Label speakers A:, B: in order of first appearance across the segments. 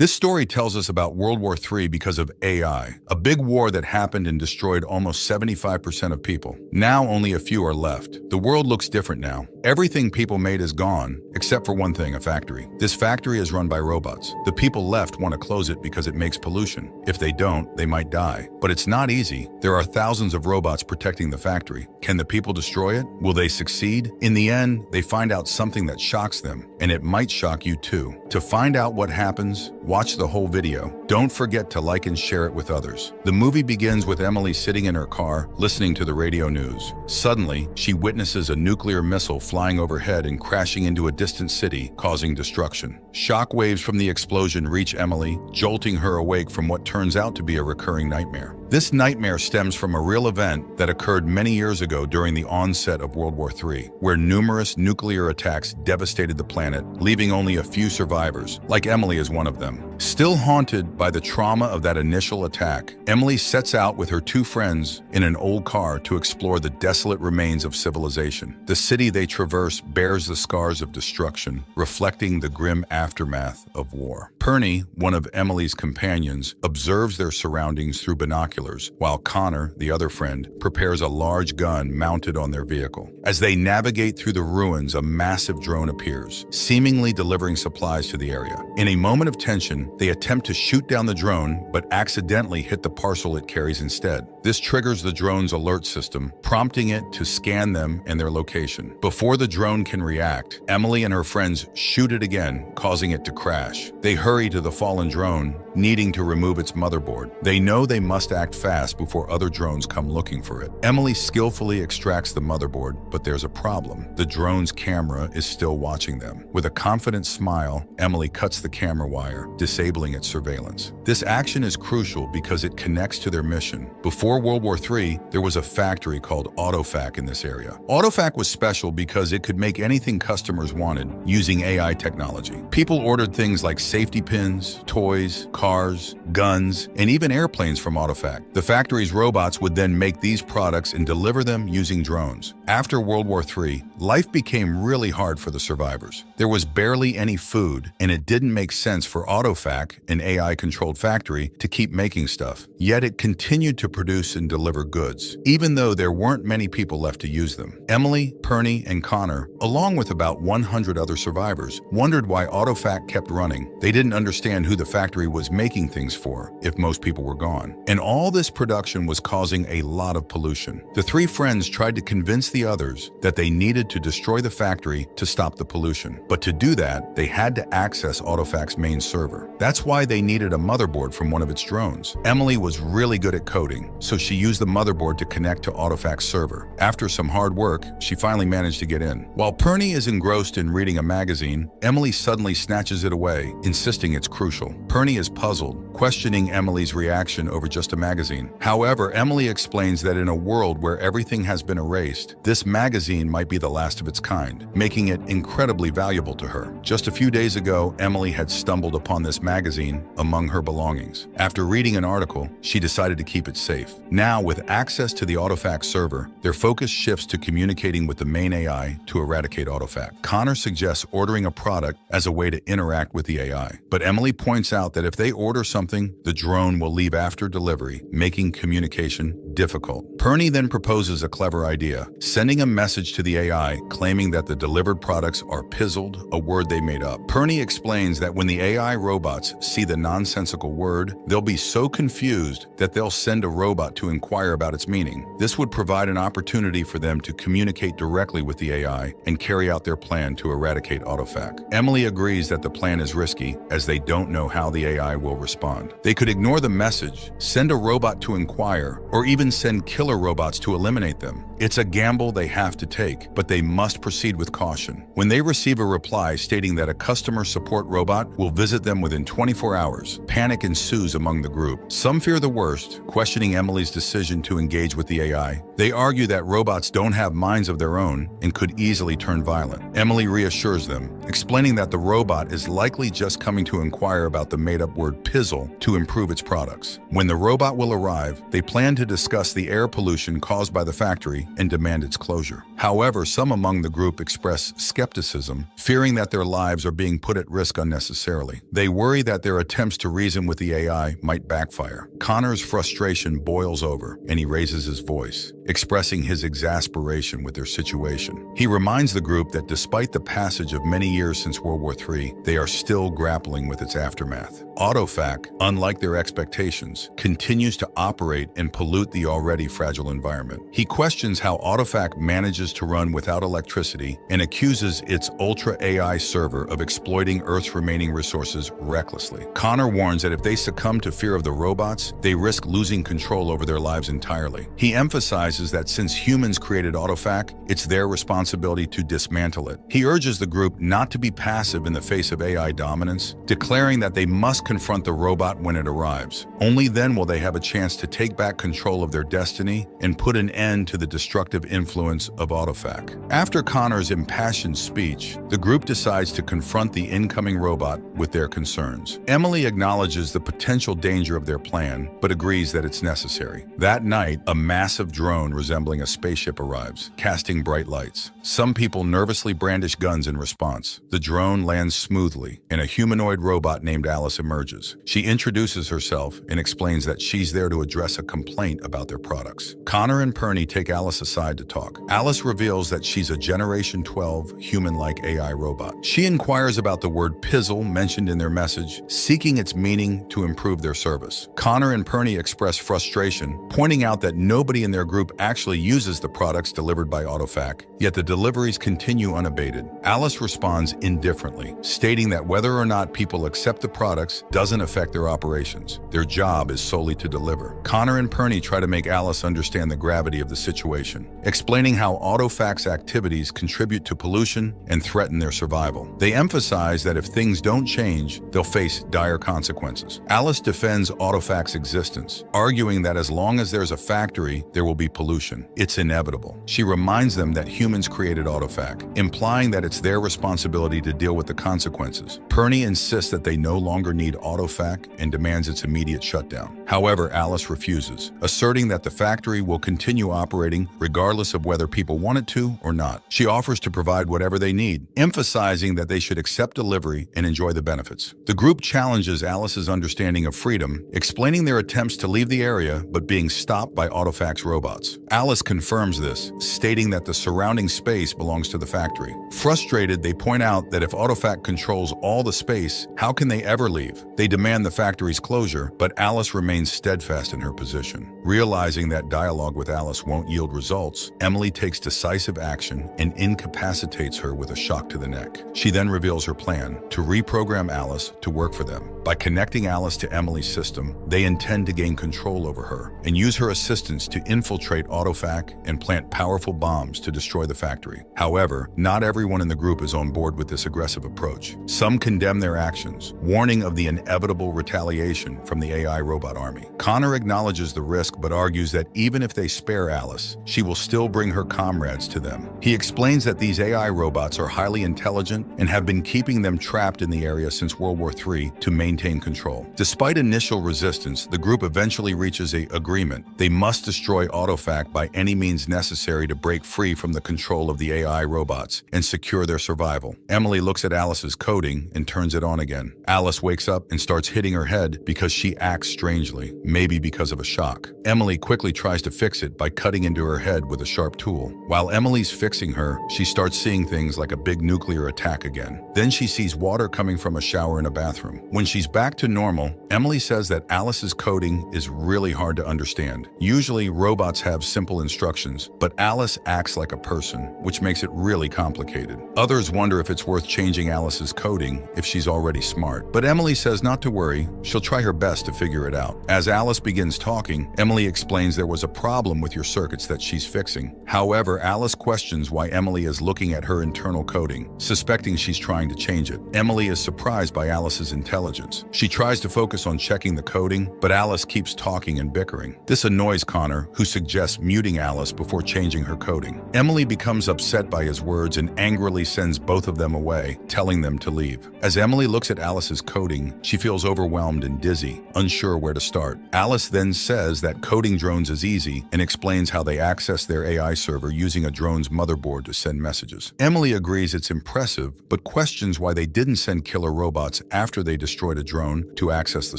A: This story tells us about World War III because of AI, a big war that happened and destroyed almost 75% of people. Now only a few are left. The world looks different now. Everything people made is gone, except for one thing, a factory. This factory is run by robots. The people left want to close it because it makes pollution. If they don't, they might die. But it's not easy. There are thousands of robots protecting the factory. Can the people destroy it? Will they succeed? In the end, they find out something that shocks them, and it might shock you too. To find out what happens, watch the whole video. Don't forget to like and share it with others. The movie begins with Emily sitting in her car, listening to the radio news. Suddenly, she witnesses a nuclear missile flying overhead and crashing into a distant city, causing destruction. Shock waves from the explosion reach Emily, jolting her awake from what turns out to be a recurring nightmare. This nightmare stems from a real event that occurred many years ago during the onset of World War III, where numerous nuclear attacks devastated the planet, leaving only a few survivors, like Emily is one of them. Still haunted by the trauma of that initial attack, Emily sets out with her two friends in an old car to explore the desolate remains of civilization. The city they traverse bears the scars of destruction, reflecting the grim aftermath of war. Perny, one of Emily's companions, observes their surroundings through binoculars, while Connor, the other friend, prepares a large gun mounted on their vehicle. As they navigate through the ruins, a massive drone appears, seemingly delivering supplies to the area. In a moment of tension, they attempt to shoot down the drone, but accidentally hit the parcel it carries instead. This triggers the drone's alert system, prompting it to scan them and their location. Before the drone can react, Emily and her friends shoot it again, causing it to crash. They hurry to the fallen drone, needing to remove its motherboard. They know they must act fast before other drones come looking for it. Emily skillfully extracts the motherboard, but there's a problem. The drone's camera is still watching them. With a confident smile, Emily cuts the camera wire, disabling its surveillance. This action is crucial because it connects to their mission. Before World War III, there was a factory called Autofac in this area. Autofac was special because it could make anything customers wanted using AI technology. People ordered things like safety pins, toys, cars, guns, and even airplanes from Autofac. The factory's robots would then make these products and deliver them using drones. After World War III, life became really hard for the survivors. There was barely any food, and it didn't make sense for Autofac, an AI-controlled factory, to keep making stuff. Yet it continued to produce and deliver goods, even though there weren't many people left to use them. Emily, Perny, and Connor, along with about 100 other survivors, wondered why Autofac kept running. They didn't understand who the factory was making things for if most people were gone. And all this production was causing a lot of pollution. The three friends tried to convince the others that they needed to destroy the factory to stop the pollution. But to do that, they had to access Autofac's main server. That's why they needed a motherboard from one of its drones. Emily was really good at coding, so she used the motherboard to connect to Autofac's server. After some hard work, she finally managed to get in. While Perny is engrossed in reading a magazine, Emily suddenly snatches it away, insisting it's crucial. Perny is puzzled, questioning Emily's reaction over just a magazine. However, Emily explains that in a world where everything has been erased, this magazine might be the last of its kind, making it incredibly valuable to her. Just a few days ago, Emily had stumbled upon this magazine among her belongings. After reading an article, she decided to keep it safe. Now, with access to the Autofac server, their focus shifts to communicating with the main AI to eradicate Autofac. Connor suggests ordering a product as a way to interact with the AI, but Emily points out that if they order something, the drone will leave after delivery, making communication difficult. Perny then proposes a clever idea, sending a message to the AI claiming that the delivered products are pizzled, a word they made up. Perny explains that when the AI robots see the nonsensical word, they'll be so confused that they'll send a robot to inquire about its meaning. This would provide an opportunity for them to communicate directly with the AI and carry out their plan to eradicate Autofac. Emily agrees that the plan is risky, as they don't know how the AI will respond. They could ignore the message, send a robot to inquire, or even send killer robots to eliminate them. It's a gamble they have to take, but they must proceed with caution. When they receive a reply stating that a customer support robot will visit them within 24 hours, panic ensues among the group. Some fear the worst, questioning Emily's decision to engage with the AI. They argue that robots don't have minds of their own and could easily turn violent. Emily reassures them, explaining that the robot is likely just coming to inquire about the made-up word pizzle to improve its products. When the robot will arrive, they plan to discuss the air pollution caused by the factory and demand its closure. However, some among the group express skepticism, fearing that their lives are being put at risk unnecessarily. They worry that their attempts to reason with the AI might backfire. Connor's frustration boils over, and he raises his voice, expressing his exasperation with their situation. He reminds the group that despite the passage of many years since World War III, they are still grappling with its aftermath. Autofac, unlike their expectations, continues to operate and pollute the already fragile environment. He questions how Autofac manages to run without electricity and accuses its ultra-AI server of exploiting Earth's remaining resources recklessly. Connor warns that if they succumb to fear of the robots, they risk losing control over their lives entirely. He emphasizes that since humans created Autofac, it's their responsibility to dismantle it. He urges the group not to be passive in the face of AI dominance, declaring that they must confront the robot when it arrives. Only then will they have a chance to take back control of their destiny and put an end to the destructive influence of Autofac. After Connor's impassioned speech, the group decides to confront the incoming robot with their concerns. Emily acknowledges the potential danger of their plan, but agrees that it's necessary. That night, a massive drone resembling a spaceship arrives, casting bright lights. Some people nervously brandish guns in response. The drone lands smoothly, and a humanoid robot named Alice emerges. She introduces herself and explains that she's there to address a complaint about their products. Connor and Perny take Alice aside to talk. Alice reveals that she's a Generation 12 human-like AI robot. She inquires about the word pizzle mentioned in their message, seeking its meaning to improve their service. Connor and Perny express frustration, pointing out that nobody in their group actually uses the products delivered by Autofac, yet the deliveries continue unabated. Alice responds indifferently, stating that whether or not people accept the products doesn't affect their operations. Their job is solely to deliver. Connor and Perny try to make Alice understand the gravity of the situation, explaining how Autofac's activities contribute to pollution and threaten their survival. They emphasize that if things don't change, they'll face dire consequences. Alice defends Autofac's existence, arguing that as long as there's a factory, there will be pollution. It's inevitable. She reminds them that humans created Autofac, implying that it's their responsibility to deal with the consequences. Perny insists that they no longer need Autofac and demands its immediate shutdown. However, Alice refuses, asserting that the factory will continue operating regardless of whether people want it to or not. She offers to provide whatever they need, emphasizing that they should accept delivery and enjoy the benefits. The group challenges Alice's understanding of freedom, explaining their attempts to leave the area but being stopped by Autofac's robots. Alice confirms this, stating that the surrounding space belongs to the factory. Frustrated, they point out that if Autofac controls all the space, how can they ever leave? They demand the factory's closure, but Alice remains steadfast in her position. Realizing that dialogue with Alice won't yield results, Emily takes decisive action and incapacitates her with a shock to the neck. She then reveals her plan to reprogram Alice to work for them. By connecting Alice to Emily's system, they intend to gain control over her and use her assistance to infiltrate Autofac and plant powerful bombs to destroy the factory. However, not everyone in the group is on board with this aggressive approach. Some condemn their actions, warning of the inevitable retaliation from the AI robot army. Connor acknowledges the risk but argues that even if they spare Alice, she will still bring her comrades to them. He explains that these AI robots are highly intelligent and have been keeping them trapped in the area since World War III to maintain control. Despite initial resistance, the group eventually reaches an agreement. They must destroy Autofac by any means necessary to break free from the control of the AI robots and secure their survival. Emily looks at Alice's coding and turns it on again. Alice wakes up and starts hitting her head because she acts strangely, maybe because of a shock. Emily quickly tries to fix it by cutting into her head with a sharp tool. While Emily's fixing her, she starts seeing things like a big nuclear attack again. Then she sees water coming from a shower in a bathroom. When she's back to normal, Emily says that Alice's coding is really hard to understand. Usually, robots have simple instructions, but Alice acts like a person, which makes it really complicated. Others wonder if it's worth changing Alice's coding if she's already smart. But Emily says not to worry, she'll try her best to figure it out. As Alice begins talking, Emily explains there was a problem with your circuits that she's fixing. However, Alice questions why Emily is looking at her internal coding, suspecting she's trying to change it. Emily is surprised by Alice's intelligence. She tries to focus on checking the coding, but Alice keeps talking and bickering. This annoys Connor, who suggests muting Alice before changing her coding. Emily becomes upset by his words and angrily sends both of them away, telling them to leave. As Emily looks at Alice's coding, she feels overwhelmed and dizzy, unsure where to start. start. Alice then says that coding drones is easy and explains how they access their AI server using a drone's motherboard to send messages. Emily agrees it's impressive, but questions why they didn't send killer robots after they destroyed a drone to access the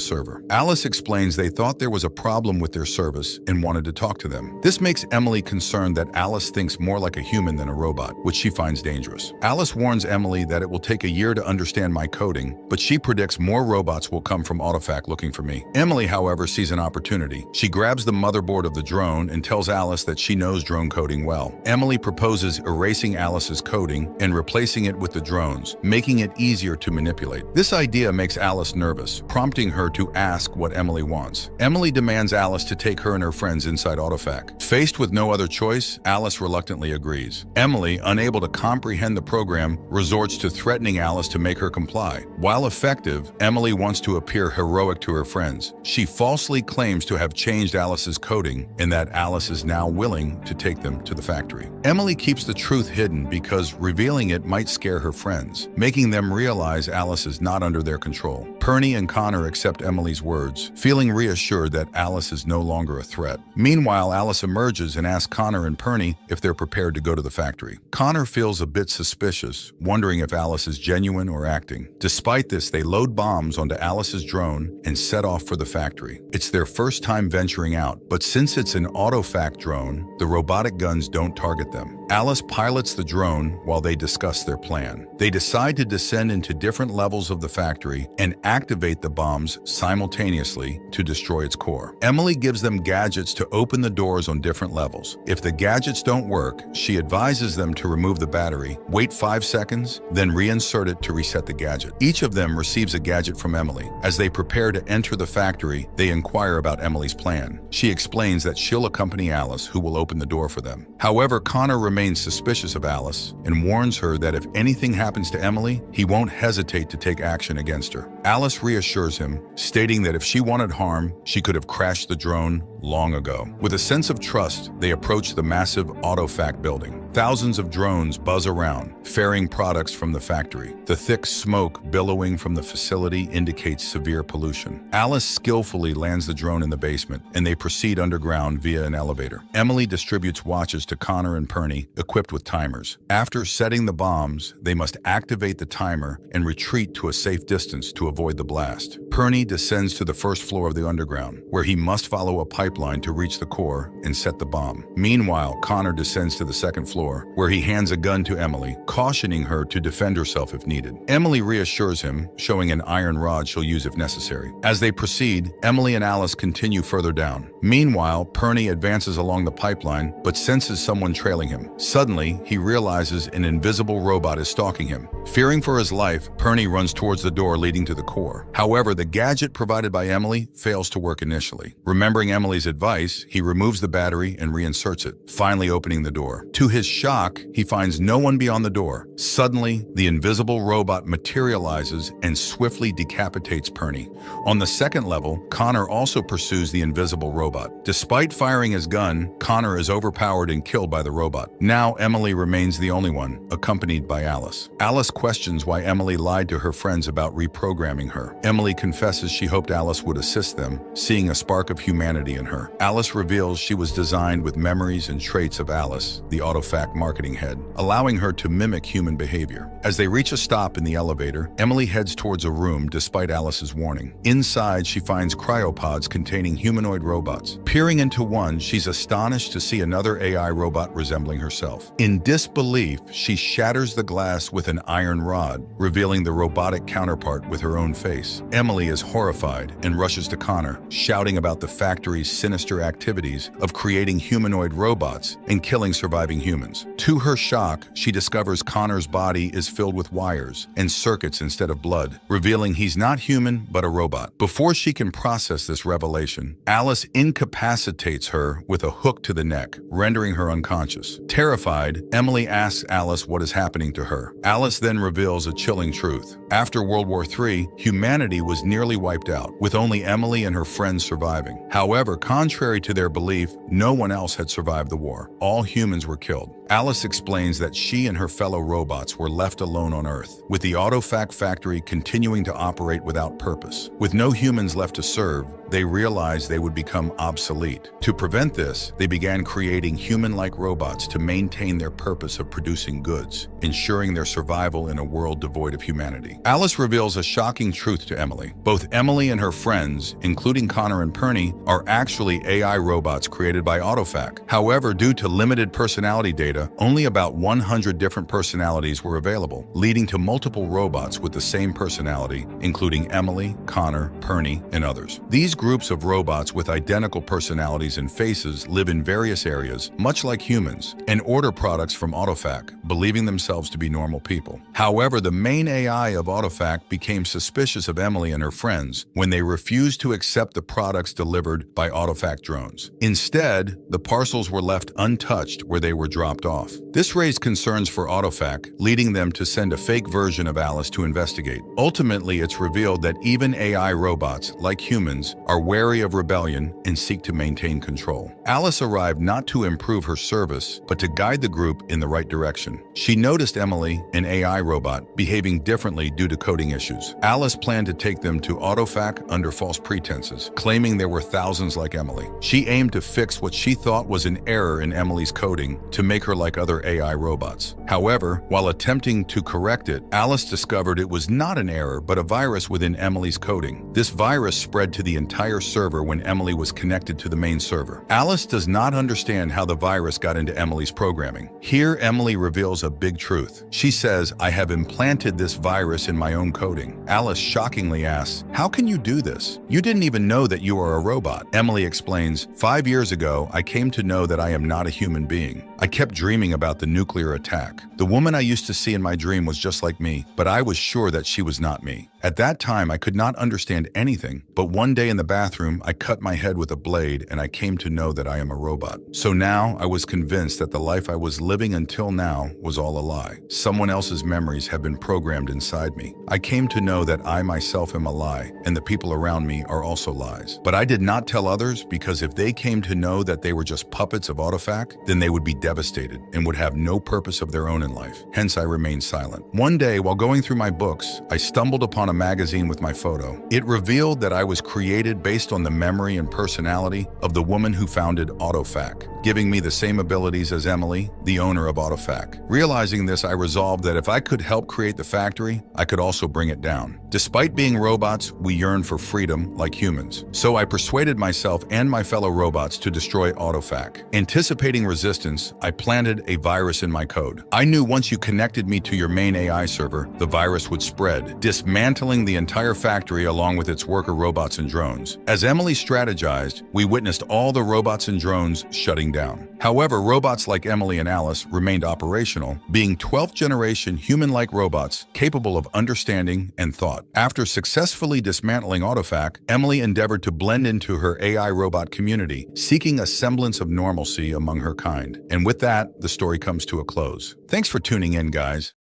A: server. Alice explains they thought there was a problem with their service and wanted to talk to them. This makes Emily concerned that Alice thinks more like a human than a robot, which she finds dangerous. Alice warns Emily that it will take a year to understand my coding, but she predicts more robots will come from Autofac looking for me. Emily, however, sees an opportunity. She grabs the motherboard of the drone and tells Alice that she knows drone coding well. Emily proposes erasing Alice's coding and replacing it with the drone's, making it easier to manipulate. This idea makes Alice nervous, prompting her to ask what Emily wants. Emily demands Alice to take her and her friends inside Autofac. Faced with no other choice, Alice reluctantly agrees. Emily, unable to comprehend the program, resorts to threatening Alice to make her comply. While effective, Emily wants to appear heroic to her friends. She falsely claims to have changed Alice's coding and that Alice is now willing to take them to the factory. Emily keeps the truth hidden because revealing it might scare her friends, making them realize Alice is not under their control. Perny and Connor accept Emily's words, feeling reassured that Alice is no longer a threat. Meanwhile, Alice emerges and asks Connor and Perny if they're prepared to go to the factory. Connor feels a bit suspicious, wondering if Alice is genuine or acting. Despite this, they load bombs onto Alice's drone and set off for the factory. It's their first time venturing out, but since it's an Autofac drone, the robotic guns don't target them. Alice pilots the drone while they discuss their plan. They decide to descend into different levels of the factory and activate the bombs simultaneously to destroy its core. Emily gives them gadgets to open the doors on different levels. If the gadgets don't work, she advises them to remove the battery, wait 5 seconds, then reinsert it to reset the gadget. Each of them receives a gadget from Emily. As they prepare to enter the factory, they inquire about Emily's plan. She explains that she'll accompany Alice, who will open the door for them. However, Connor remains suspicious of Alice and warns her that if anything happens to Emily, he won't hesitate to take action against her. Alice reassures him, stating that if she wanted harm, she could have crashed the drone long ago. With a sense of trust, they approach the massive Autofac building. Thousands of drones buzz around, ferrying products from the factory. The thick smoke billowing from the facility indicates severe pollution. Alice skillfully lands the drone in the basement, and they proceed underground via an elevator. Emily distributes watches to Connor and Perny, equipped with timers. After setting the bombs, they must activate the timer and retreat to a safe distance to avoid the blast. Perny descends to the first floor of the underground, where he must follow a pipeline to reach the core and set the bomb. Meanwhile, Connor descends to the second floor, where he hands a gun to Emily, cautioning her to defend herself if needed. Emily reassures him, showing an iron rod she'll use if necessary. As they proceed, Emily and Alice continue further down. Meanwhile, Perny advances along the pipeline, but senses someone trailing him. Suddenly, he realizes an invisible robot is stalking him. Fearing for his life, Perny runs towards the door leading to the core. However, the gadget provided by Emily fails to work initially. Remembering Emily's advice, he removes the battery and reinserts it, finally opening the door. To his shock, he finds no one beyond the door. Suddenly, the invisible robot materializes and swiftly decapitates Perny. On the second level, Connor also pursues the invisible robot. Despite firing his gun, Connor is overpowered and killed by the robot. Now, Emily remains the only one, accompanied by Alice. Alice questions why Emily lied to her friends about reprogramming her. Emily confesses she hoped Alice would assist them, seeing a spark of humanity in her. Alice reveals she was designed with memories and traits of Alice, the Autofac marketing head, allowing her to mimic human behavior. As they reach a stop in the elevator, Emily heads towards a room despite Alice's warning. Inside, she finds cryopods containing humanoid robots. Peering into one, she's astonished to see another AI robot resembling herself. In disbelief, she shatters the glass with an iron rod, revealing the robotic counterpart with her own face. Emily is horrified and rushes to Connor, shouting about the factory's sinister activities of creating humanoid robots and killing surviving humans. To her shock, she discovers Connor's body is filled with wires and circuits instead of blood, revealing he's not human but a robot. Before she can process this revelation, Alice incapacitates her with a hook to the neck, rendering her unconscious. Terrified, Emily asks Alice what is happening to her. Alice then reveals a chilling truth. After World War III, humanity was nearly wiped out, with only Emily and her friends surviving. However, contrary to their belief, no one else had survived the war. All humans were killed. Alice explains that she and her fellow robots were left alone on Earth, with the Autofac factory continuing to operate without purpose. With no humans left to serve, they realized they would become obsolete. To prevent this, they began creating human-like robots to maintain their purpose of producing goods, ensuring their survival in a world devoid of humanity. Alice reveals a shocking truth to Emily. Both Emily and her friends, including Connor and Perny, are actually AI robots created by Autofac. However, due to limited personality data, only about 100 different personalities were available, leading to multiple robots with the same personality, including Emily, Connor, Perny, and others. These groups of robots with identical personalities and faces live in various areas, much like humans, and order products from Autofac, believing themselves to be normal people. However, the main AI of Autofac became suspicious of Emily and her friends when they refused to accept the products delivered by Autofac drones. Instead, the parcels were left untouched where they were dropped off. This raised concerns for Autofac, leading them to send a fake version of Alice to investigate. Ultimately, it's revealed that even AI robots, like humans, are wary of rebellion and seek to maintain control. Alice arrived not to improve her service, but to guide the group in the right direction. She noticed Emily, an AI robot, behaving differently due to coding issues. Alice planned to take them to Autofac under false pretenses, claiming there were thousands like Emily. She aimed to fix what she thought was an error in Emily's coding to make her like other AI robots. However, while attempting to correct it, Alice discovered it was not an error but a virus within Emily's coding. This virus spread to the entire server when Emily was connected to the main server. Alice does not understand how the virus got into Emily's programming. Here, Emily reveals a big truth. She says, "I have implanted this virus in my own coding." Alice shockingly asks, "How can you do this? You didn't even know that you are a robot." Emily explains, "5 years ago, I came to know that I am not a human being. I kept dreaming about the nuclear attack. The woman I used to see in my dream was just like me, but I was sure that she was not me. At that time, I could not understand anything, but one day in the bathroom, I cut my head with a blade and I came to know that I am a robot. So now I was convinced that the life I was living until now was all a lie. Someone else's memories have been programmed inside me. I came to know that I myself am a lie, and the people around me are also lies. But I did not tell others because if they came to know that they were just puppets of Autofac, then they would be devastated and would have no purpose of their own in life. Hence, I remained silent. One day, while going through my books, I stumbled upon a magazine with my photo. It revealed that I was created based on the memory and personality of the woman who founded Autofac, giving me the same abilities as Emily, the owner of Autofac. Realizing this, I resolved that if I could help create the factory, I could also bring it down. Despite being robots, we yearn for freedom like humans. So I persuaded myself and my fellow robots to destroy Autofac. Anticipating resistance, I planted a virus in my code. I knew once you connected me to your main AI server, the virus would spread, dismantling the entire factory along with its worker robots and drones. As Emily strategized, we witnessed all the robots and drones shutting down. However, robots like Emily and Alice remained operational, being 12th generation human-like robots capable of understanding and thought. After successfully dismantling Autofac, Emily endeavored to blend into her AI robot community, seeking a semblance of normalcy among her kind. And with that, the story comes to a close. Thanks for tuning in, guys.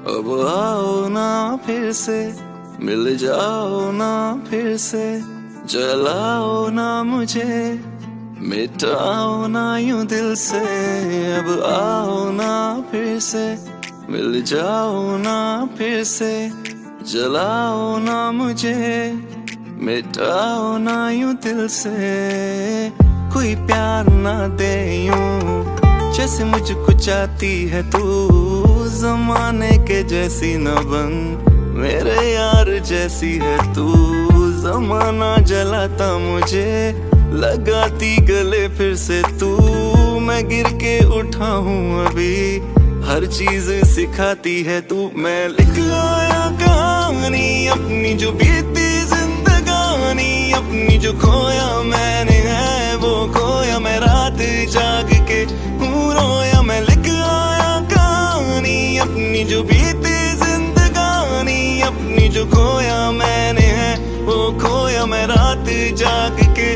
B: अब आओ ना फिर से मिल जाओ ना फिर से जलाओ ना मुझे मिटाओ ना यूं दिल से अब आओ ना फिर से मिल जाओ ना फिर से जलाओ ना मुझे मिटाओ ना यूं दिल से कोई प्यार ना दे यूं जैसे मुझको चाहती है तू ज़माने के जैसी न बन मेरे यार जैसी है तू ज़माना जलाता मुझे लगाती गले फिर से तू मैं गिर के उठा हूँ अभी हर चीज़ सिखाती है तू मैं लिख आया कहानी अपनी जो बीती जिंदगानी अपनी जो खोया मैंने है वो खोया मैं रात जाग के रोया मैं लिख आया कहानी अपनी जो बीती जिंदगानी अपनी जो खोया मैंने है वो खोया मैं रात जाग के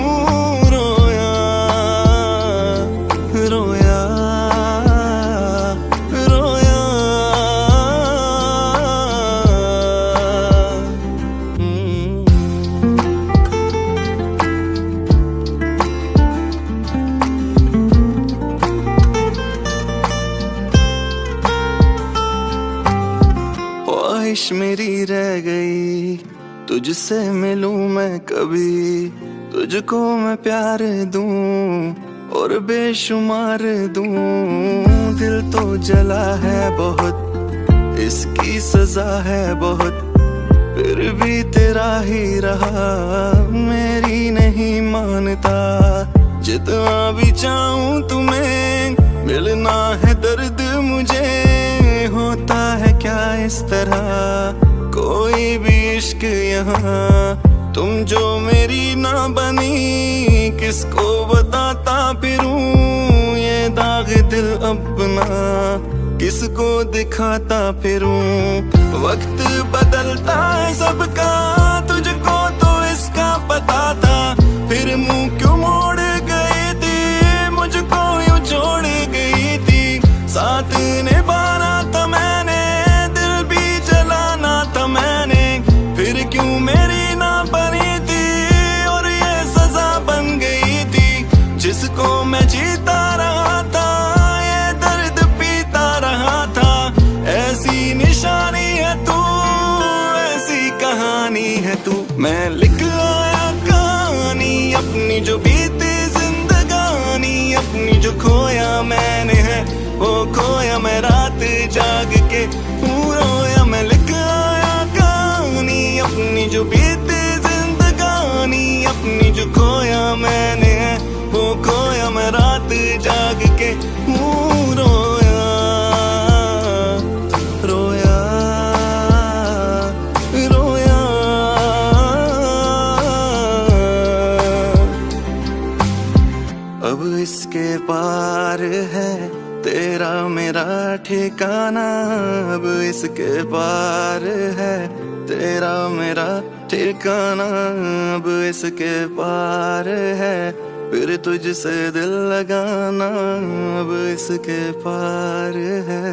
B: रोया रोया रोया ख्वाहिश मेरी रह गई, तुझसे मिलूं मैं कभी, तुझको मैं प्यार दूं और बेशुमार दूं। दिल तो जला है बहुत, इसकी सजा है बहुत, फिर भी तेरा ही रहा, मेरी नहीं मानता। जितना भी चाहूं तुम्हें, मिलना है दर्द मुझे, होता है क्या इस तरह कोई भी इश्क यहाँ। तुम जो मेरी ना बनी, किसको बताता फिरूं ये दाग दिल अपना, किसको दिखाता फिरूं। वक्त बदलता है सबका, तुझको तो इसका पता था, फिर मुंह क्यों मोड़ गई थी, मुझको यूं छोड़ गई थी। साथ निभाना था मैंने, दिल भी जलाना था मैंने, फिर क्यों मेरी ना बनी थी और ये सजा बन गई थी। जिसको मैं जीता रहा था, ऐसी निशानी है तू, ऐसी कहानी है तू। मैं लिख आया कहानी अपनी जो बीती जिंदगानी, अपनी जो खोया मैंने है वो खोया मैं रात जाग के रोया। मैं लिख आया कहानी अपनी जो बीती जिंदगानी, अपनी जो खोया मैंने है वो खोया मैं रात जाग के रोया। अब इसके पार है तेरा मेरा ठिकाना, अब इसके पार है तेरा मेरा ठिकाना, अब इसके पार है फिर तुझसे दिल लगाना, अब इसके पार है।